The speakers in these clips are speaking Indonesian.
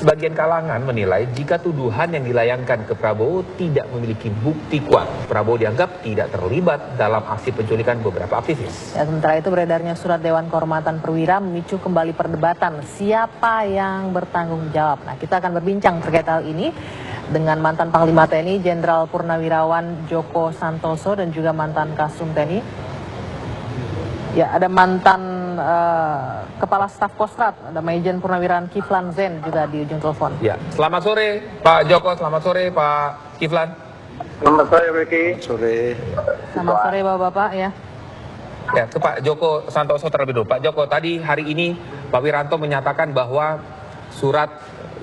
Sebagian kalangan menilai jika tuduhan yang dilayangkan ke Prabowo tidak memiliki bukti kuat, Prabowo dianggap tidak terlibat dalam aksi penculikan beberapa aktivis. Ya, sementara itu beredarnya surat Dewan Kehormatan Perwira memicu kembali perdebatan siapa yang bertanggung jawab. Nah, kita akan berbincang terkait hal ini dengan mantan Panglima TNI Jenderal Purnawirawan Djoko Santoso dan juga mantan Kasum TNI. Ya, ada mantan Kepala Staf Kostrad, ada Majen Purnawirawan Kiflan Zen juga di ujung telepon. Ya, selamat sore Pak Djoko, selamat sore Pak Kiflan. Selamat sore Ricky. Selamat sore Bapak-bapak ya. Ya, ke Pak Djoko Santoso terlebih dulu. Pak Djoko, tadi hari ini Pak Wiranto menyatakan bahwa surat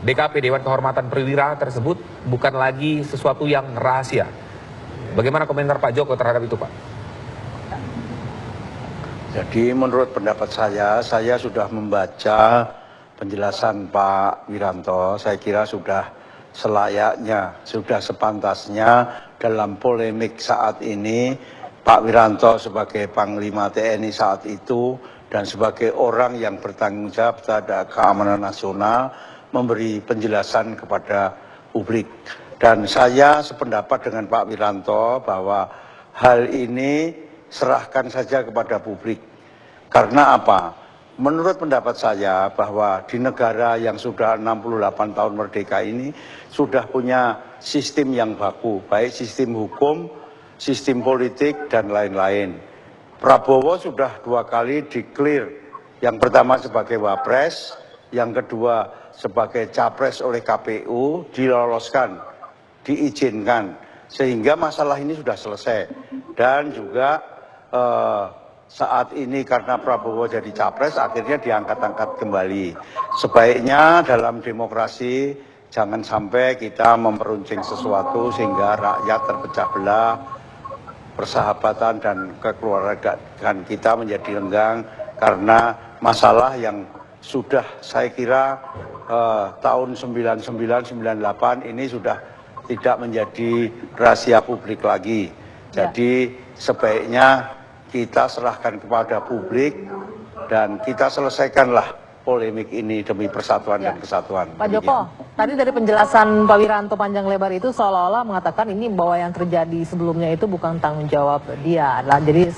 DKP Dewan Kehormatan Perwira tersebut bukan lagi sesuatu yang rahasia. Bagaimana komentar Pak Djoko terhadap itu, Pak? Jadi menurut pendapat saya sudah membaca penjelasan Pak Wiranto. Saya kira sudah selayaknya, sudah sepantasnya dalam polemik saat ini Pak Wiranto sebagai Panglima TNI saat itu dan sebagai orang yang bertanggung jawab terhadap keamanan nasional memberi penjelasan kepada publik. Dan saya sependapat dengan Pak Wiranto bahwa hal ini serahkan saja kepada publik. Karena apa? Menurut pendapat saya bahwa di negara yang sudah 68 tahun merdeka ini sudah punya sistem yang baku, baik sistem hukum, sistem politik, dan lain-lain. Prabowo sudah 2 kali declare, yang pertama sebagai wapres, yang kedua sebagai capres oleh KPU, diloloskan, diizinkan, sehingga masalah ini sudah selesai. Dan juga saat ini karena Prabowo jadi capres akhirnya diangkat-angkat kembali. Sebaiknya dalam demokrasi jangan sampai kita memperuncing sesuatu sehingga rakyat terpecah belah, persahabatan dan kekeluargaan kita menjadi renggang karena masalah yang sudah saya kira tahun 99-98 ini sudah tidak menjadi rahasia publik lagi. Jadi sebaiknya kita serahkan kepada publik dan kita selesaikanlah polemik ini demi persatuan dan kesatuan. Pak Djoko, tadi dari penjelasan Pak Wiranto panjang lebar itu seolah-olah mengatakan ini bahwa yang terjadi sebelumnya itu bukan tanggung jawab dia, jadi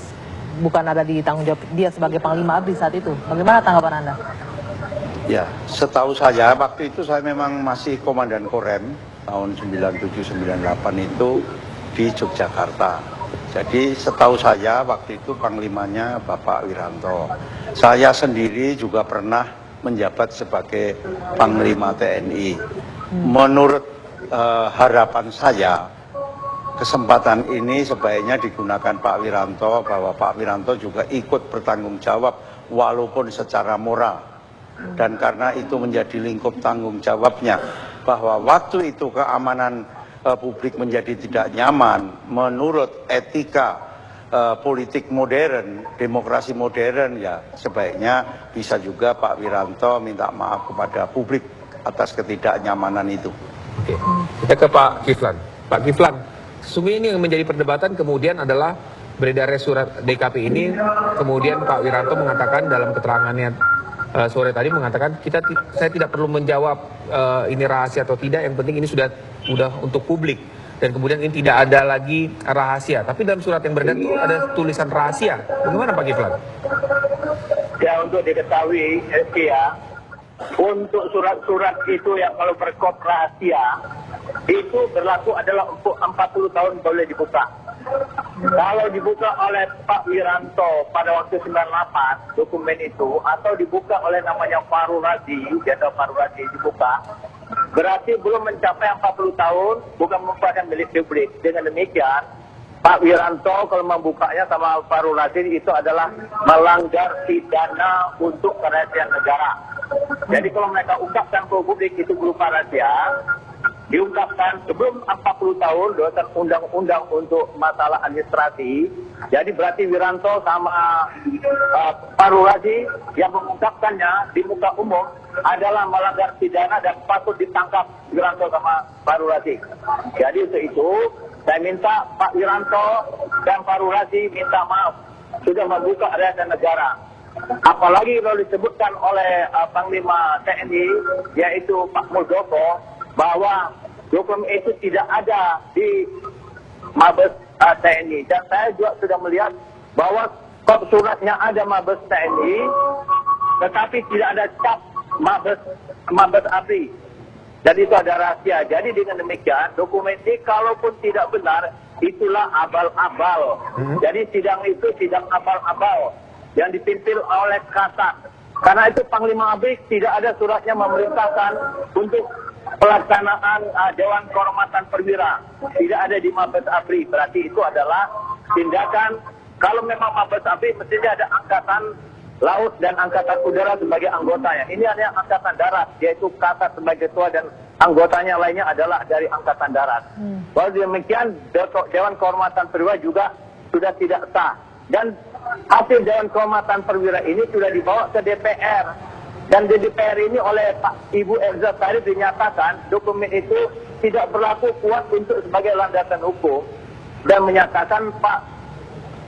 bukan ada di tanggung jawab dia sebagai Panglima ABRI saat itu. Bagaimana tanggapan Anda? Ya, setahu saya waktu itu saya memang masih Komandan Korem tahun 97-98 itu di Yogyakarta. Jadi setahu saya waktu itu Panglimanya Bapak Wiranto. Saya sendiri juga pernah menjabat sebagai Panglima TNI. Menurut harapan saya, kesempatan ini sebaiknya digunakan Pak Wiranto, bahwa Pak Wiranto juga ikut bertanggung jawab walaupun secara moral. Dan karena itu menjadi lingkup tanggung jawabnya, bahwa waktu itu keamanan publik menjadi tidak nyaman menurut etika politik modern, demokrasi modern, ya sebaiknya bisa juga Pak Wiranto minta maaf kepada publik atas ketidaknyamanan itu. Oke, kita ke Pak Kiflan. Pak Kiflan, sesungguhnya ini yang menjadi perdebatan kemudian adalah beredarnya surat DKP ini, kemudian Pak Wiranto mengatakan dalam keterangannya sore tadi mengatakan saya tidak perlu menjawab ini rahasia atau tidak, yang penting ini sudah untuk publik dan kemudian ini tidak ada lagi rahasia. Tapi dalam surat yang beredar itu ada tulisan rahasia. Bagaimana Pak Kiflan? Ya, untuk diketahui ya, untuk surat-surat itu yang kalau berkop rahasia itu berlaku adalah untuk 40 tahun boleh dibuka. Kalau dibuka oleh Pak Wiranto pada waktu 98 dokumen itu, atau dibuka oleh namanya Fahrul Razi, Jenderal Fahrul Razi dibuka, berarti belum mencapai 40 tahun, bukan merupakan milik publik. Dengan demikian, Pak Wiranto kalau membukanya sama Fahrul Razi itu adalah melanggar pidana untuk kerahasiaan negara. Jadi kalau mereka ungkapkan ke publik itu berupa rahasia, diungkapkan sebelum 40 tahun berdasarkan undang-undang untuk masalah administrasi. Jadi berarti Wiranto sama Fahrul Razi yang mengungkapkannya di muka umum adalah melanggar pidana dan patut ditangkap Wiranto sama Fahrul Razi. Jadi untuk itu saya minta Pak Wiranto dan Fahrul Razi minta maaf sudah membuka rahasia negara. Apalagi kalau disebutkan oleh Panglima TNI, yaitu Pak Muldoko, bahwa dokumen itu tidak ada di Mabes TNI. Dan saya juga sudah melihat bahwa kop suratnya ada Mabes TNI, tetapi tidak ada cap Mabes ABRI. Dan itu ada rahasia. Jadi dengan demikian, dokumen ini kalaupun tidak benar, itulah abal-abal. Jadi sidang itu sidang abal-abal yang dipimpin oleh Kasat. Karena itu Panglima ABRI tidak ada suratnya memerintahkan untuk pelaksanaan Dewan Kehormatan Perwira. Tidak ada di Mabes ABRI. Berarti itu adalah tindakan, kalau memang Mabes ABRI mestinya ada Angkatan Laut dan Angkatan Udara sebagai anggotanya. Ini hanya Angkatan Darat, yaitu Kasat sebagai ketua dan anggotanya lainnya adalah dari Angkatan Darat. Walau demikian, Dewan Kehormatan Perwira juga sudah tidak sah. Dan hasil Dewan Kehormatan Perwira ini sudah dibawa ke DPR. Dan di DPR ini oleh Ibu Elza Sarif dinyatakan dokumen itu tidak berlaku kuat untuk sebagai landasan hukum. Dan menyatakan Pak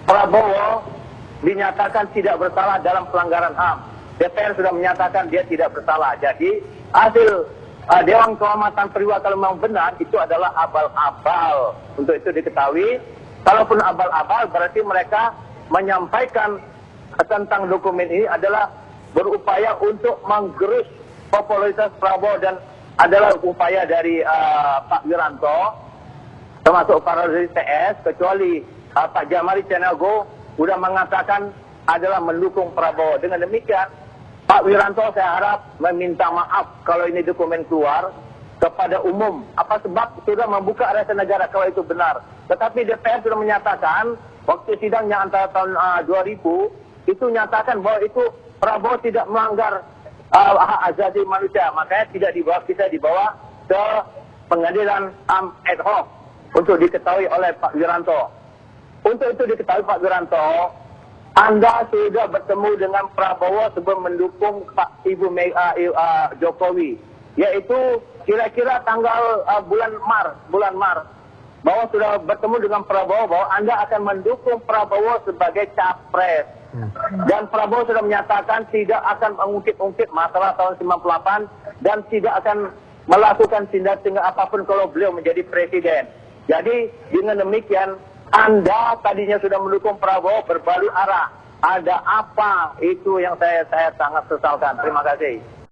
Prabowo dinyatakan tidak bersalah dalam pelanggaran HAM. DPR sudah menyatakan dia tidak bersalah. Jadi hasil Dewan Kehormatan Perwira kalau memang benar itu adalah abal-abal. Untuk itu diketahui, kalaupun abal-abal berarti mereka menyampaikan tentang dokumen ini adalah berupaya untuk menggerus popularitas Prabowo dan adalah upaya dari Pak Wiranto, termasuk para dari TS, kecuali Pak Jamari Cenago sudah mengatakan adalah mendukung Prabowo. Dengan demikian, Pak Wiranto saya harap meminta maaf kalau ini dokumen keluar kepada umum. Apa sebab sudah membuka rahasia negara kalau itu benar. Tetapi DPR sudah menyatakan, waktu sidangnya antara tahun 2000, itu nyatakan bahwa itu Prabowo tidak melanggar hak asasi manusia. Makanya tidak dibawa, bisa dibawa ke pengadilan HAM ad hoc untuk diketahui oleh Pak Wiranto. Untuk itu diketahui Pak Wiranto, Anda sudah bertemu dengan Prabowo sebelum mendukung Pak Jokowi, yaitu kira-kira tanggal bulan Maret, bahwa sudah bertemu dengan Prabowo bahwa Anda akan mendukung Prabowo sebagai capres. Dan Prabowo sudah menyatakan tidak akan mengungkit-ungkit masalah tahun 98 dan tidak akan melakukan tindak-tindak apapun kalau beliau menjadi presiden. Jadi dengan demikian, Anda tadinya sudah mendukung Prabowo berbalik arah. Ada apa itu yang saya sangat sesalkan. Terima kasih.